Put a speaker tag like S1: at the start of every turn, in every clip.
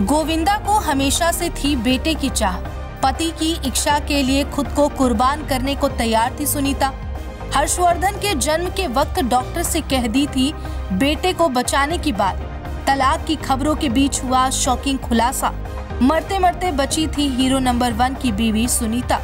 S1: गोविंदा को हमेशा से थी बेटे की चाह। पति की इच्छा के लिए खुद को कुर्बान करने को तैयार थी सुनीता। हर्षवर्धन के जन्म के वक्त डॉक्टर से कह दी थी बेटे को बचाने की बात। तलाक की खबरों के बीच हुआ शॉकिंग खुलासा। मरते मरते बची थी हीरो नंबर 1 की बीवी सुनीता।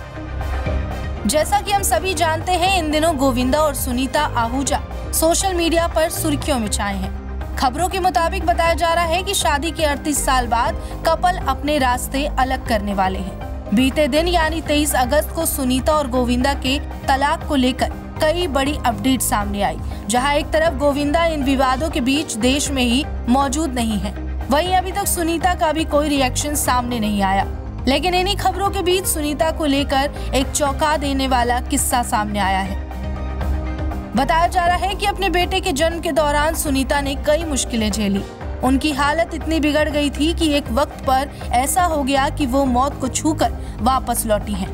S1: जैसा कि हम सभी जानते हैं, इन दिनों गोविंदा और सुनीता आहूजा सोशल मीडिया पर सुर्खियों में छाए हैं। खबरों के मुताबिक बताया जा रहा है कि शादी के 38 साल बाद कपल अपने रास्ते अलग करने वाले हैं। बीते दिन यानी 23 अगस्त को सुनीता और गोविंदा के तलाक को लेकर कई बड़ी अपडेट सामने आई। जहां एक तरफ गोविंदा इन विवादों के बीच देश में ही मौजूद नहीं है, वहीं अभी तक सुनीता का भी कोई रिएक्शन सामने नहीं आया। लेकिन इन्हीं खबरों के बीच सुनीता को लेकर एक चौंका देने वाला किस्सा सामने आया है। बताया जा रहा है कि अपने बेटे के जन्म के दौरान सुनीता ने कई मुश्किलें झेली। उनकी हालत इतनी बिगड़ गई थी कि एक वक्त पर ऐसा हो गया कि वो मौत को छूकर वापस लौटी हैं।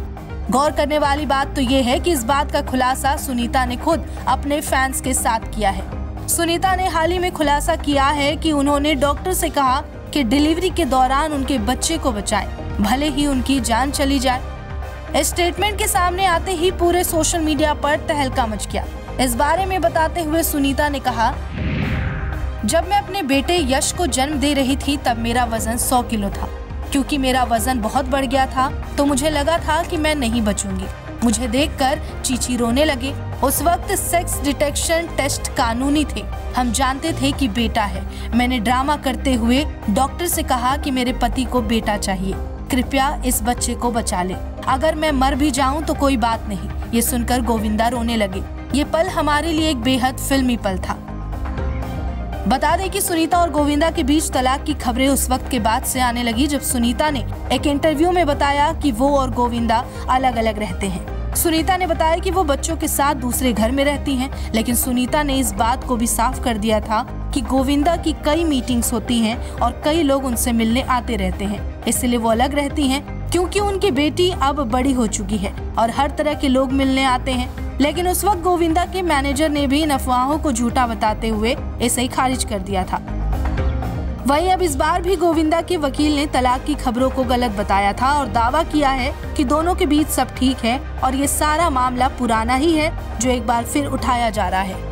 S1: गौर करने वाली बात तो ये है कि इस बात का खुलासा सुनीता ने खुद अपने फैंस के साथ किया है। सुनीता ने हाल ही में खुलासा किया है कि उन्होंने डॉक्टर से कहा कि डिलीवरी के दौरान उनके बच्चे को बचाएं, भले ही उनकी जान चली जाए। इस स्टेटमेंट के सामने आते ही पूरे सोशल मीडिया पर तहलका मच गया। इस बारे में बताते हुए सुनीता ने कहा, जब मैं अपने बेटे यश को जन्म दे रही थी तब मेरा वजन 100 किलो था। क्योंकि मेरा वजन बहुत बढ़ गया था तो मुझे लगा था कि मैं नहीं बचूंगी। मुझे देखकर चीची रोने लगे। उस वक्त सेक्स डिटेक्शन टेस्ट कानूनी थे। हम जानते थे कि बेटा है। मैंने ड्रामा करते हुए डॉक्टर से कहा कि मेरे पति को बेटा चाहिए, कृपया इस बच्चे को बचा ले। अगर मैं मर भी जाऊं तो कोई बात नहीं। ये सुनकर गोविंदा रोने लगे। ये पल हमारे लिए एक बेहद फिल्मी पल था। बता दें कि सुनीता और गोविंदा के बीच तलाक की खबरें उस वक्त के बाद से आने लगी जब सुनीता ने एक इंटरव्यू में बताया कि वो और गोविंदा अलग अलग रहते हैं। सुनीता ने बताया कि वो बच्चों के साथ दूसरे घर में रहती हैं, लेकिन सुनीता ने इस बात को भी साफ कर दिया था कि गोविंदा की कई मीटिंग्स होती हैं और कई लोग उनसे मिलने आते रहते हैं, इसलिए वो अलग रहती हैं क्योंकि उनकी बेटी अब बड़ी हो चुकी है और हर तरह के लोग मिलने आते हैं। लेकिन उस वक्त गोविंदा के मैनेजर ने भी इन अफवाहों को झूठा बताते हुए इसे ही खारिज कर दिया था। वहीं अब इस बार भी गोविंदा के वकील ने तलाक की खबरों को गलत बताया था और दावा किया है कि दोनों के बीच सब ठीक है और ये सारा मामला पुराना ही है जो एक बार फिर उठाया जा रहा है।